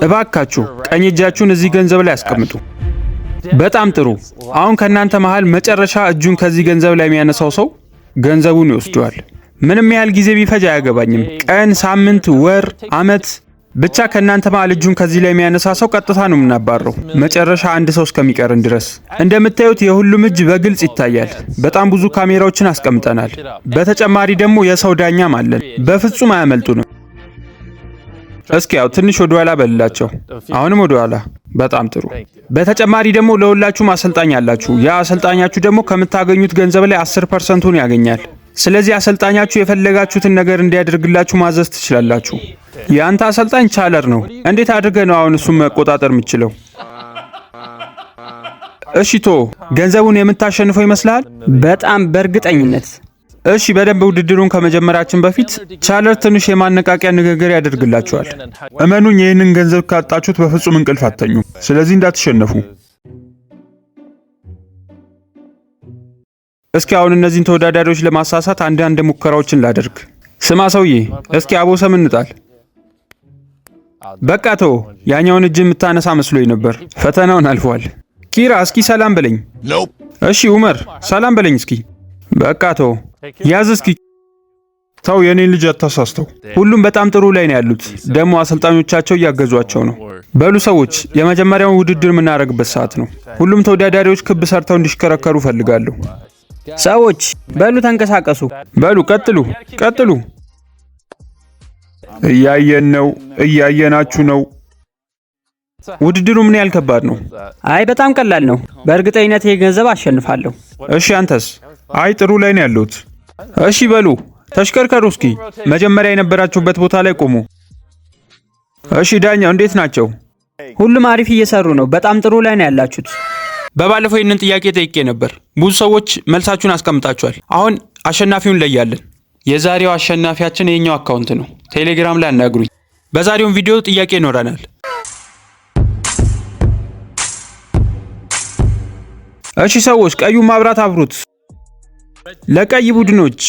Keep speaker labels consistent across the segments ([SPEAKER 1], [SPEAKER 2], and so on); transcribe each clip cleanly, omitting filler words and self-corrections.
[SPEAKER 1] እባካችሁ ቀኝ እጃችሁን እዚህ ገንዘብ ላይ አስቀምጡ። በጣም ጥሩ። አሁን ከናንተ መሃል መጨረሻ እጁን ከዚህ ገንዘብ ላይ የሚያነሳው ሰው ገንዘቡን ይወስደዋል። ምንም ያህል ጊዜ ቢፈጅ አያገባኝም። ቀን፣ ሳምንት፣ ወር፣ አመት ብቻ ከናንተ መሃል እጁን ከዚህ ላይ የሚያነሳ ሰው ቀጥታ ነው የምናባረው መጨረሻ አንድ ሰው እስከሚቀርን ድረስ። እንደምታዩት የሁሉም እጅ በግልጽ ይታያል። በጣም ብዙ ካሜራዎችን አስቀምጠናል። በተጨማሪ ደግሞ የሰው ዳኛም አለን። በፍጹም አያመልጡንም። እስኪ ያው ትንሽ ወደ ኋላ በልላቸው። አሁንም ወደ ኋላ። በጣም ጥሩ። በተጨማሪ ደግሞ ለሁላችሁም አሰልጣኝ አላችሁ። ያ አሰልጣኛችሁ ደግሞ ከምታገኙት ገንዘብ ላይ 10%ን ያገኛል። ስለዚህ አሰልጣኛችሁ የፈለጋችሁትን ነገር እንዲያደርግላችሁ ማዘዝ ትችላላችሁ። ያንተ አሰልጣኝ ቻለር ነው። እንዴት አድርገህ ነው አሁን እሱን መቆጣጠር የምትችለው? እሺ ገንዘቡን የምታሸንፈው ይመስልሃል?
[SPEAKER 2] በጣም በእርግጠኝነት።
[SPEAKER 1] እሺ በደንብ ውድድሩን ከመጀመራችን በፊት ቻለር ትንሽ የማነቃቂያ ንግግር ያደርግላችኋል። እመኑኝ ይህንን ገንዘብ ካጣችሁት በፍጹም እንቅልፍ አትተኙ። ስለዚህ እንዳትሸነፉ። እስኪ አሁን እነዚህን ተወዳዳሪዎች ለማሳሳት አንዳንድ ሙከራዎችን ላደርግ። ስማ ሰውዬ፣ እስኪ አቦሰም እንጣል። በቃ ያኛውን እጅ የምታነሳ መስሎኝ ነበር። ፈተናውን አልፏል። ኪራ እስኪ ሰላም በለኝ። እሺ ኡመር ሰላም በለኝ እስኪ። በቃ ያዝ እስኪ። የኔን ልጅ አታሳስተው። ሁሉም በጣም ጥሩ ላይ ነው ያሉት። ደግሞ አሰልጣኞቻቸው እያገዟቸው ነው። በሉ ሰዎች፣ የመጀመሪያውን ውድድር የምናደርግበት ሰዓት ነው። ሁሉም ተወዳዳሪዎች ክብ ሰርተው እንዲሽከረከሩ ፈልጋለሁ።
[SPEAKER 2] ሰዎች በሉ ተንቀሳቀሱ።
[SPEAKER 1] በሉ ቀጥሉ። እያየን ነው፣ እያየናችሁ ነው። ውድድሩ ምን ያህል ከባድ ነው?
[SPEAKER 2] አይ በጣም ቀላል ነው። በእርግጠኝነት ይሄ ገንዘብ አሸንፋለሁ።
[SPEAKER 1] እሺ አንተስ? አይ ጥሩ ላይ ነው ያለሁት። እሺ በሉ ተሽከርከሩ እስኪ። መጀመሪያ የነበራችሁበት ቦታ ላይ ቆሙ። እሺ ዳኛው እንዴት ናቸው?
[SPEAKER 2] ሁሉም አሪፍ እየሰሩ ነው። በጣም ጥሩ ላይ ነው ያላችሁት።
[SPEAKER 1] በባለፈው ይህንን ጥያቄ ጠይቄ ነበር። ብዙ ሰዎች መልሳችሁን አስቀምጣችኋል። አሁን አሸናፊውን ለያለን። የዛሬው አሸናፊያችን የኛው አካውንት ነው። ቴሌግራም ላይ አናግሩኝ። በዛሬው ቪዲዮ ጥያቄ ይኖረናል። እሺ ሰዎች ቀዩ ማብራት አብሩት። ለቀይ ቡድኖች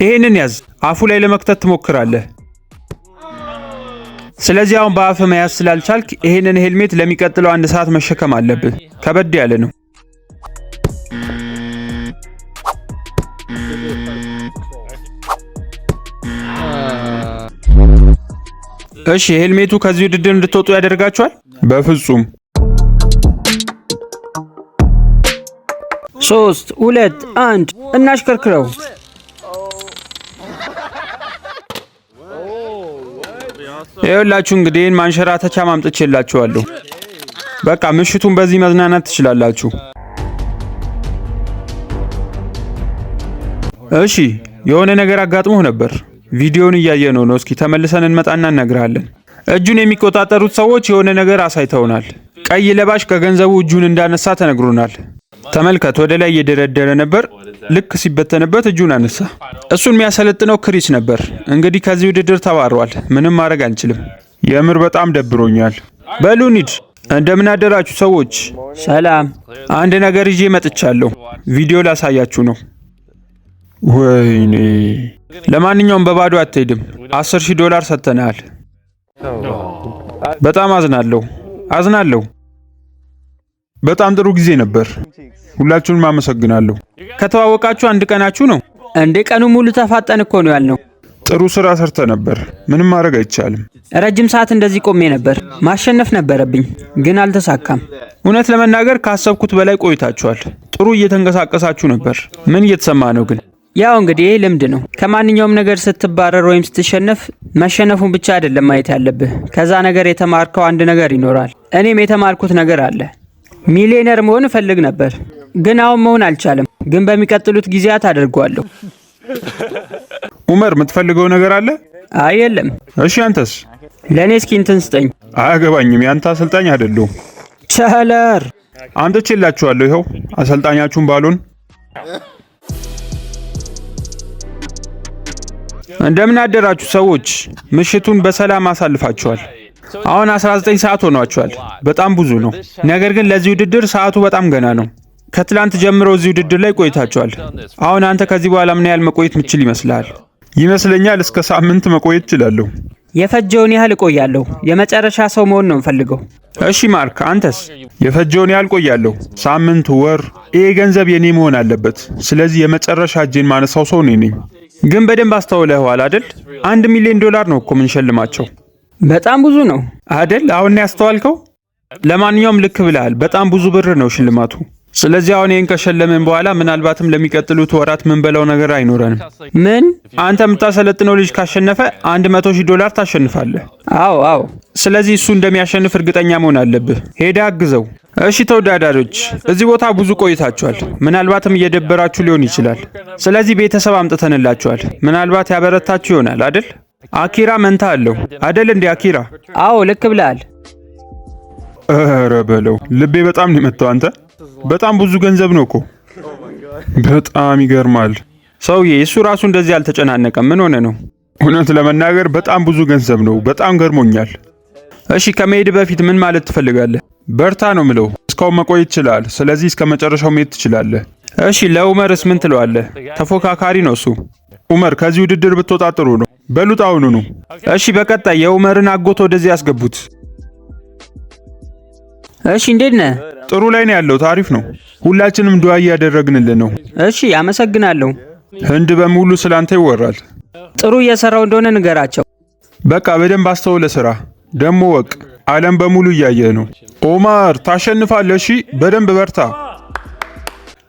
[SPEAKER 1] ይሄንን ያዝ። አፉ ላይ ለመክተት ትሞክራለህ። ስለዚህ አሁን በአፍ መያዝ ስላልቻልክ ይሄንን ሄልሜት ለሚቀጥለው 1 ሰዓት መሸከም አለብህ። ከበድ ያለ ነው። እሺ ሄልሜቱ ከዚህ ውድድር እንድትወጡ ያደርጋችኋል? በፍጹም።
[SPEAKER 2] 3 2 1 እናሽከርክረው።
[SPEAKER 1] ይኸውላችሁ እንግዲህ ማንሸራተቻ ማምጥቼላችኋለሁ። በቃ ምሽቱን በዚህ መዝናናት ትችላላችሁ። እሺ የሆነ ነገር አጋጥሞህ ነበር። ቪዲዮውን እያየነው ነው። እስኪ ተመልሰን እንመጣና እነግርሃለን። እጁን የሚቆጣጠሩት ሰዎች የሆነ ነገር አሳይተውናል። ቀይ ለባሽ ከገንዘቡ እጁን እንዳነሳ ተነግሮናል። ተመልከት፣ ወደ ላይ እየደረደረ ነበር። ልክ ሲበተንበት እጁን አነሳ። እሱን የሚያሰለጥነው ክሪስ ነበር። እንግዲህ ከዚህ ውድድር ተባሯል። ምንም ማድረግ አንችልም። የምር በጣም ደብሮኛል። በሉ እንሂድ። እንደምን አደራችሁ ሰዎች?
[SPEAKER 2] ሰላም።
[SPEAKER 1] አንድ ነገር ይዤ መጥቻለሁ። ቪዲዮ ላሳያችሁ ነው። ወይኔ! ለማንኛውም በባዶ አትሄድም። $10,000 ሰጥተናል። በጣም አዝናለሁ። በጣም ጥሩ ጊዜ ነበር። ሁላችሁንም አመሰግናለሁ። ከተዋወቃችሁ 1 ቀናችሁ ነው
[SPEAKER 2] እንዴ? ቀኑ ሙሉ ተፋጠን እኮ ነው ያልነው።
[SPEAKER 1] ጥሩ ስራ ሰርተ ነበር። ምንም ማድረግ አይቻልም።
[SPEAKER 2] ረጅም ሰዓት እንደዚህ ቆሜ ነበር። ማሸነፍ ነበረብኝ ግን አልተሳካም።
[SPEAKER 1] እውነት ለመናገር ካሰብኩት በላይ ቆይታችኋል። ጥሩ እየተንቀሳቀሳችሁ ነበር። ምን እየተሰማ ነው ግን?
[SPEAKER 2] ያው እንግዲህ ይሄ ልምድ ነው። ከማንኛውም ነገር ስትባረር ወይም ስትሸነፍ መሸነፉን ብቻ አይደለም ማየት ያለብህ። ከዛ ነገር የተማርከው አንድ ነገር ይኖራል። እኔም የተማርኩት ነገር አለ። ሚሊዮነር መሆን እፈልግ ነበር ግን አሁን መሆን አልቻለም። ግን በሚቀጥሉት ጊዜያት አደርገዋለሁ።
[SPEAKER 1] ኡመር የምትፈልገው ነገር አለ?
[SPEAKER 2] አይ የለም።
[SPEAKER 1] እሺ አንተስ?
[SPEAKER 2] ለኔ እስኪ እንትን ስጠኝ።
[SPEAKER 1] አያገባኝም። ያንተ አሰልጣኝ አይደለሁም።
[SPEAKER 2] ቻለር
[SPEAKER 1] አምጥቼላችኋለሁ። ይኸው አሰልጣኛችሁን ባሉን። እንደምን አደራችሁ ሰዎች? ምሽቱን በሰላም አሳልፋችኋል። አሁን 19 ሰዓት ሆኗችኋል። በጣም ብዙ ነው። ነገር ግን ለዚህ ውድድር ሰዓቱ በጣም ገና ነው። ከትላንት ጀምሮ እዚህ ውድድር ላይ ቆይታችኋል። አሁን አንተ ከዚህ በኋላ ምን ያህል መቆየት ምችል ይመስልሃል?
[SPEAKER 3] ይመስለኛል እስከ ሳምንት መቆየት እችላለሁ።
[SPEAKER 2] የፈጀውን ያህል እቆያለሁ። የመጨረሻ ሰው መሆን ነው የምፈልገው።
[SPEAKER 1] እሺ ማርክ፣ አንተስ?
[SPEAKER 3] የፈጀውን ያህል ቆያለሁ። ሳምንት፣ ወር። ይሄ ገንዘብ የኔ መሆን አለበት። ስለዚህ የመጨረሻ እጄን ማነሳው ሰው እኔ ነኝ።
[SPEAKER 1] ግን በደንብ አስተውለኸዋል አይደል? $1 ሚሊዮን ነው እኮ የምንሸልማቸው።
[SPEAKER 2] በጣም ብዙ ነው
[SPEAKER 1] አይደል? አሁን ያስተዋልከው? ለማንኛውም ልክ ብለሃል። በጣም ብዙ ብር ነው ሽልማቱ። ስለዚህ አሁን ይሄን ከሸለምን በኋላ ምናልባትም ለሚቀጥሉት ወራት ምን በለው ነገር አይኖረንም።
[SPEAKER 2] ምን?
[SPEAKER 1] አንተ የምታሰለጥነው ልጅ ካሸነፈ $100,000 ታሸንፋለህ።
[SPEAKER 2] አዎ።
[SPEAKER 1] ስለዚህ እሱ እንደሚያሸንፍ እርግጠኛ መሆን አለብህ። ሄደህ አግዘው። እሺ ተወዳዳሪዎች፣ እዚህ ቦታ ብዙ ቆይታችኋል። ምናልባትም እየደበራችሁ ሊሆን ይችላል። ስለዚህ ቤተሰብ አምጥተንላችኋል። ምናልባት ያበረታችሁ ይሆናል አይደል? አኪራ መንታ አለው አይደል? እንዴ አኪራ?
[SPEAKER 2] አዎ ልክ ብለሃል።
[SPEAKER 3] ኧረ በለው፣ ልቤ በጣም ነው የመታው። አንተ በጣም ብዙ ገንዘብ ነው እኮ። በጣም ይገርማል።
[SPEAKER 1] ሰውዬ እሱ ራሱ እንደዚህ አልተጨናነቀም። ምን ሆነ ነው?
[SPEAKER 3] እውነት ለመናገር በጣም ብዙ ገንዘብ ነው። በጣም ገርሞኛል።
[SPEAKER 1] እሺ ከመሄድ በፊት ምን ማለት ትፈልጋለህ?
[SPEAKER 3] በርታ ነው ምለው። እስካሁን መቆየት ይችላል። ስለዚህ እስከ መጨረሻው መሄድ ትችላለህ።
[SPEAKER 1] እሺ ለኡመርስ ምን ትለዋለህ? ተፎካካሪ ነው እሱ።
[SPEAKER 3] ኡመር ከዚህ ውድድር ብትወጣ ጥሩ ነው። በሉት አሁኑ ነው።
[SPEAKER 1] እሺ በቀጣይ የኡመርን አጎት ወደዚህ ያስገቡት።
[SPEAKER 2] እሺ እንዴት ነህ?
[SPEAKER 3] ጥሩ ላይ ነው ያለው። ታሪፍ ነው። ሁላችንም ዱዓ እያደረግንልህ ነው።
[SPEAKER 2] እሺ አመሰግናለሁ።
[SPEAKER 3] ህንድ በሙሉ ስላንተ ይወራል።
[SPEAKER 2] ጥሩ እየሰራው እንደሆነ ንገራቸው።
[SPEAKER 3] በቃ በደንብ አስተውለ ስራ። ደሞ ወቅ ዓለም በሙሉ እያየህ ነው። ኦማር ታሸንፋለህ። እሺ በደንብ በርታ።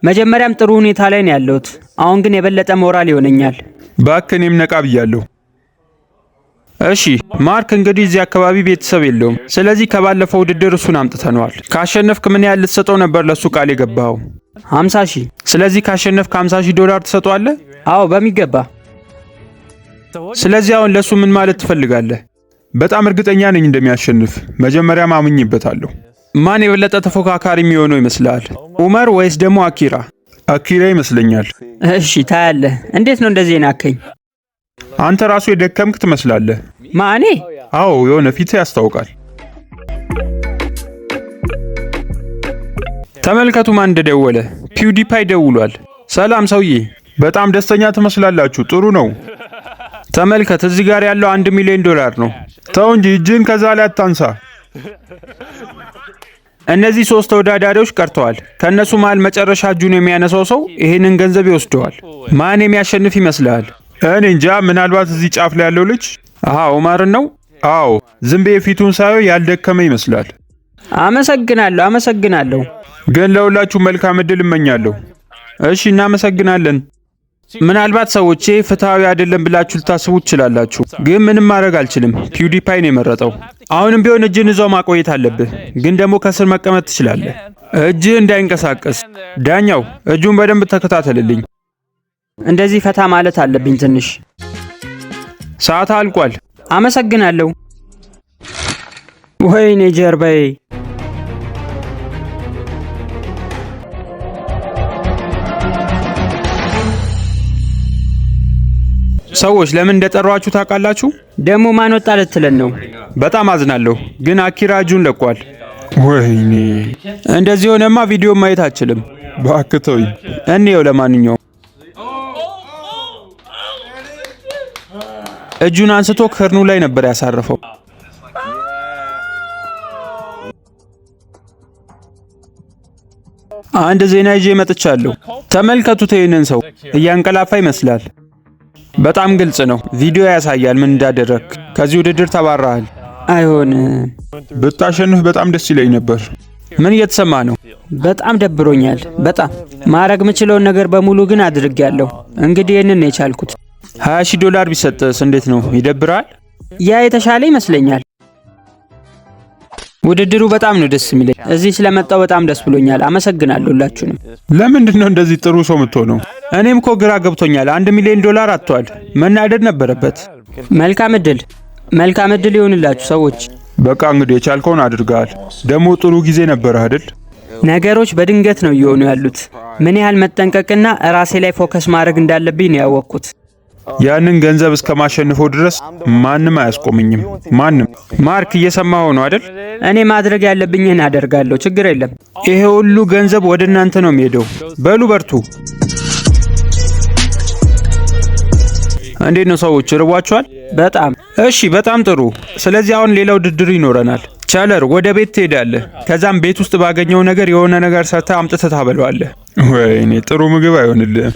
[SPEAKER 2] መጀመሪያም ጥሩ ሁኔታ ላይ ነው ያለሁት። አሁን ግን የበለጠ ሞራል ይሆነኛል።
[SPEAKER 3] እባክህ እኔም ነቃ ብያለሁ።
[SPEAKER 1] እሺ ማርክ እንግዲህ እዚህ አካባቢ ቤተሰብ የለውም። ስለዚህ ከባለፈው ውድድር እሱን አምጥተነዋል። ካሸነፍክ ምን ያህል ልትሰጠው ነበር ለሱ ቃል የገባኸው?
[SPEAKER 2] 50,000።
[SPEAKER 1] ስለዚህ ካሸነፍክ $50,000 ትሰጠዋለህ?
[SPEAKER 2] አዎ በሚገባ።
[SPEAKER 1] ስለዚህ አሁን ለሱ ምን ማለት ትፈልጋለህ?
[SPEAKER 3] በጣም እርግጠኛ ነኝ እንደሚያሸንፍ። መጀመሪያም አምኜበታለሁ።
[SPEAKER 1] ማን የበለጠ ተፎካካሪ የሚሆነው ይመስላል? ኡመር ወይስ ደግሞ አኪራ?
[SPEAKER 3] አኪራ ይመስለኛል።
[SPEAKER 2] እሺ ታያለህ። እንዴት ነው እንደዚህ ናከኝ?
[SPEAKER 3] አንተ ራሱ የደከምክ ትመስላለህ።
[SPEAKER 2] ማኔ?
[SPEAKER 3] አዎ የሆነ ፊትህ ያስታውቃል።
[SPEAKER 1] ተመልከቱ ማን እንደደወለ። ፒውዲፓይ ደውሏል። ሰላም ሰውዬ።
[SPEAKER 3] በጣም ደስተኛ ትመስላላችሁ። ጥሩ ነው።
[SPEAKER 1] ተመልከት እዚህ ጋር ያለው $1 ሚሊዮን ነው።
[SPEAKER 3] ተው እንጂ እጅን ከዛ ላይ አታንሳ።
[SPEAKER 1] እነዚህ 3 ተወዳዳሪዎች ቀርተዋል። ከነሱ መሃል መጨረሻ እጁን የሚያነሳው ሰው ይሄንን ገንዘብ ይወስደዋል። ማን የሚያሸንፍ ይመስልሃል?
[SPEAKER 3] እኔ እንጃ። ምናልባት እዚህ ጫፍ ላይ ያለው ልጅ
[SPEAKER 1] ኡመርን ነው።
[SPEAKER 3] አዎ ዝም ብዬ ፊቱን ሳየው ያልደከመ ይመስላል።
[SPEAKER 2] አመሰግናለሁ።
[SPEAKER 3] ግን ለሁላችሁ መልካም እድል እመኛለሁ።
[SPEAKER 1] እሺ እናመሰግናለን። ምናልባት ሰዎች ፍትሃዊ አይደለም ብላችሁ ልታስቡ ትችላላችሁ፣ ግን ምንም ማድረግ አልችልም። ፒውዲፓይ ነው የመረጠው። አሁንም ቢሆን እጅን እዛው ማቆየት አለብህ፣ ግን ደግሞ ከስር መቀመጥ ትችላለህ። እጅህ እንዳይንቀሳቀስ። ዳኛው እጁን በደንብ ተከታተልልኝ።
[SPEAKER 2] እንደዚህ ፈታ ማለት አለብኝ ትንሽ።
[SPEAKER 1] ሰዓት አልቋል።
[SPEAKER 2] አመሰግናለሁ። ወይኔ ጀርባዬ።
[SPEAKER 1] ሰዎች ለምን እንደጠሯችሁ ታውቃላችሁ?
[SPEAKER 2] ደግሞ ማን ወጣ ልትለን ነው?
[SPEAKER 1] በጣም አዝናለሁ፣ ግን አኪራ እጁን ለቋል።
[SPEAKER 3] ወይኔ
[SPEAKER 1] እንደዚህ ሆነማ ቪዲዮ ማየት አልችልም።
[SPEAKER 3] እባክህ ተውኝ።
[SPEAKER 1] እንየው። ለማንኛውም እጁን አንስቶ ከርኑ ላይ ነበር ያሳረፈው። አንድ ዜና ይዤ መጥቻለሁ። ተመልከቱት። ይህንን ሰው እያንቀላፋ ይመስላል። በጣም ግልጽ ነው። ቪዲዮ ያሳያል ምን እንዳደረክ። ከዚህ ውድድር ተባረሃል።
[SPEAKER 2] አይሆንም።
[SPEAKER 3] ብታሸንፍ በጣም ደስ ይለኝ ነበር።
[SPEAKER 1] ምን እየተሰማ ነው?
[SPEAKER 2] በጣም ደብሮኛል። በጣም ማድረግ የምችለውን ነገር በሙሉ ግን አድርጌያለሁ። እንግዲህ ይህንን ነው የቻልኩት።
[SPEAKER 1] $20,000 ቢሰጥስ እንዴት ነው? ይደብራል?
[SPEAKER 2] ያ የተሻለ ይመስለኛል። ውድድሩ በጣም ነው ደስ የሚለኝ። እዚህ ስለመጣው በጣም ደስ ብሎኛል። አመሰግናለሁ ሁላችሁንም።
[SPEAKER 3] ለምንድን ነው እንደዚህ ጥሩ ሰው የምትሆነው?
[SPEAKER 1] እኔም እኮ ግራ ገብቶኛል። $1 ሚሊዮን አጥቷል። መናደድ ነበረበት።
[SPEAKER 2] መልካም እድል ይሁንላችሁ ሰዎች።
[SPEAKER 3] በቃ እንግዲህ የቻልከውን አድርገሃል። ደግሞ ጥሩ ጊዜ ነበር አይደል?
[SPEAKER 2] ነገሮች በድንገት ነው እየሆኑ ያሉት። ምን ያህል መጠንቀቅና ራሴ ላይ ፎከስ ማድረግ እንዳለብኝ ነው ያወቅኩት።
[SPEAKER 3] ያንን ገንዘብ እስከማሸንፈው ድረስ ማንም አያስቆምኝም። ማንም።
[SPEAKER 1] ማርክ እየሰማኸው ነው አይደል?
[SPEAKER 2] እኔ ማድረግ ያለብኝን አደርጋለሁ። ችግር የለም።
[SPEAKER 1] ይሄ ሁሉ ገንዘብ ወደ እናንተ ነው የሚሄደው። በሉ በርቱ። እንዴት ነው ሰዎች ርቧቸዋል?
[SPEAKER 2] በጣም
[SPEAKER 1] እሺ፣ በጣም ጥሩ። ስለዚህ አሁን ሌላ ውድድር ይኖረናል። ቻለር ወደ ቤት ትሄዳለህ። ከዛም ቤት ውስጥ ባገኘው ነገር የሆነ ነገር ሰርተህ አምጥተህ ታበለዋለህ።
[SPEAKER 3] ወይኔ ጥሩ ምግብ አይሆንልህም።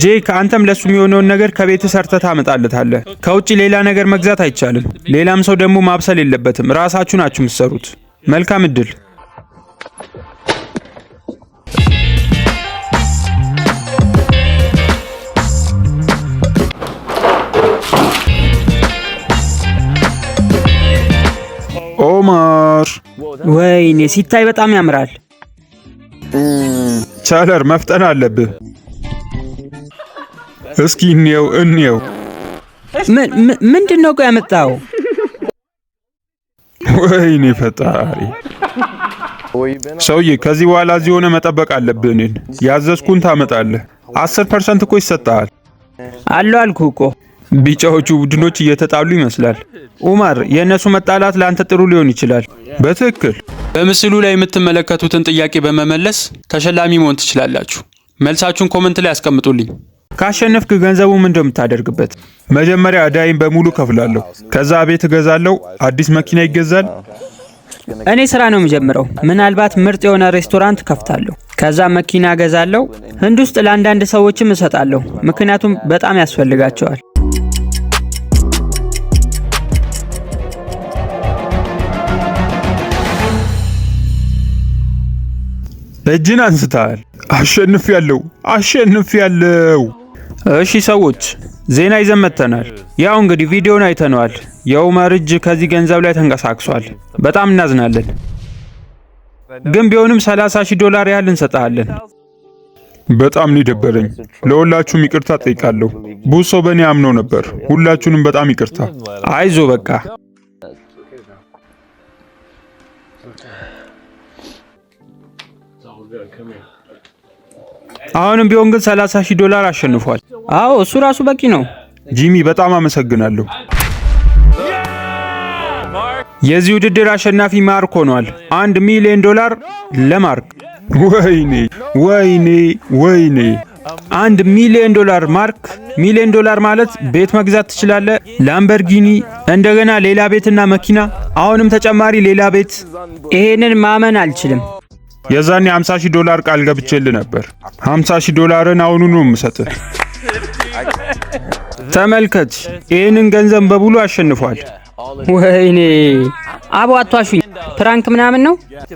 [SPEAKER 1] ጄክ አንተም ለሱ የሚሆነውን ነገር ከቤት ሰርተህ ታመጣለታለህ። ከውጭ ሌላ ነገር መግዛት አይቻልም። ሌላም ሰው ደግሞ ማብሰል የለበትም። ራሳችሁ ናችሁ የምትሰሩት። መልካም እድል።
[SPEAKER 3] ኦማር
[SPEAKER 2] ወይኔ ሲታይ በጣም ያምራል።
[SPEAKER 3] ቻለር መፍጠን አለብህ። እስኪ እንየው።
[SPEAKER 2] ምንድን ነው ቆይ ያመጣው?
[SPEAKER 3] ወይኔ ፈጣሪ። ሰውዬ ከዚህ በኋላ እዚህ ሆነ መጠበቅ አለብህ። እኔን ያዘዝኩን ታመጣለህ። 10% እኮ ይሰጣል።
[SPEAKER 2] አልኩህ እኮ።
[SPEAKER 1] ቢጫዎቹ ቡድኖች እየተጣሉ ይመስላል። ኡማር የእነሱ መጣላት ለአንተ ጥሩ ሊሆን ይችላል።
[SPEAKER 3] በትክክል።
[SPEAKER 1] በምስሉ ላይ የምትመለከቱትን ጥያቄ በመመለስ ተሸላሚ መሆን ትችላላችሁ። መልሳችሁን ኮመንት ላይ አስቀምጡልኝ። ካሸነፍክ ገንዘቡ ምን እንደምታደርግበት?
[SPEAKER 3] መጀመሪያ ዕዳዬን በሙሉ ከፍላለሁ። ከዛ ቤት እገዛለሁ። አዲስ መኪና ይገዛል።
[SPEAKER 2] እኔ ስራ ነው የምጀምረው። ምናልባት ምርጥ የሆነ ሬስቶራንት ከፍታለሁ። ከዛ መኪና እገዛለሁ። ህንድ ውስጥ ለአንዳንድ ሰዎችም እሰጣለሁ፣ ምክንያቱም በጣም ያስፈልጋቸዋል።
[SPEAKER 3] እጅን አንስተሃል። አሸንፌያለሁ።
[SPEAKER 1] እሺ ሰዎች ዜና ይዘን መጥተናል። ያው እንግዲህ ቪዲዮን አይተነዋል። የኡመር እጅ ከዚህ ገንዘብ ላይ ተንቀሳቅሷል። በጣም እናዝናለን። ግን ቢሆንም $30,000 ያህል እንሰጣለን።
[SPEAKER 3] በጣም ነው የደበረኝ። ለሁላችሁም ይቅርታ ጠይቃለሁ። ብዙ ሰው በእኔ አምኖ ነበር። ሁላችሁንም በጣም ይቅርታ።
[SPEAKER 1] አይዞ በቃ አሁንም ቢሆን ግን $30,000 አሸንፏል።
[SPEAKER 2] አዎ እሱ ራሱ በቂ ነው።
[SPEAKER 3] ጂሚ በጣም አመሰግናለሁ።
[SPEAKER 1] የዚህ ውድድር አሸናፊ ማርክ ሆኗል። $1 ሚሊዮን ለማርክ።
[SPEAKER 3] ወይኔ
[SPEAKER 1] $1 ሚሊዮን ማርክ። ሚሊዮን ዶላር ማለት ቤት መግዛት ትችላለህ፣ ላምበርጊኒ፣ እንደገና ሌላ ቤትና መኪና፣ አሁንም ተጨማሪ ሌላ ቤት።
[SPEAKER 2] ይሄንን ማመን አልችልም።
[SPEAKER 3] የዛኔ $50,000 ቃል ገብቼልህ ነበር። $50,000 አሁኑኑ ነው የምሰጥህ።
[SPEAKER 1] ተመልከት፣ ይህንን ገንዘብ በሙሉ አሸንፏል።
[SPEAKER 2] ወይኔ አቦ አቷሹኝ። ፕራንክ ምናምን ነው?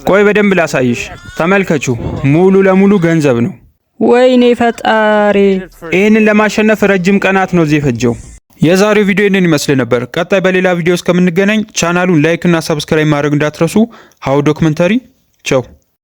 [SPEAKER 1] ቆይ በደንብ ላሳይሽ። ተመልከቹ፣ ሙሉ ለሙሉ ገንዘብ ነው።
[SPEAKER 2] ወይኔ ፈጣሪ።
[SPEAKER 1] ይህንን ለማሸነፍ ረጅም ቀናት ነው እዚህ የፈጀው። የዛሬው ቪዲዮ ይህንን ይመስል ነበር። ቀጣይ በሌላ ቪዲዮ እስከምንገናኝ ቻናሉን ላይክ እና ሰብስክራይብ ማድረግ እንዳትረሱ። ሃው ዶክመንተሪ ቻው።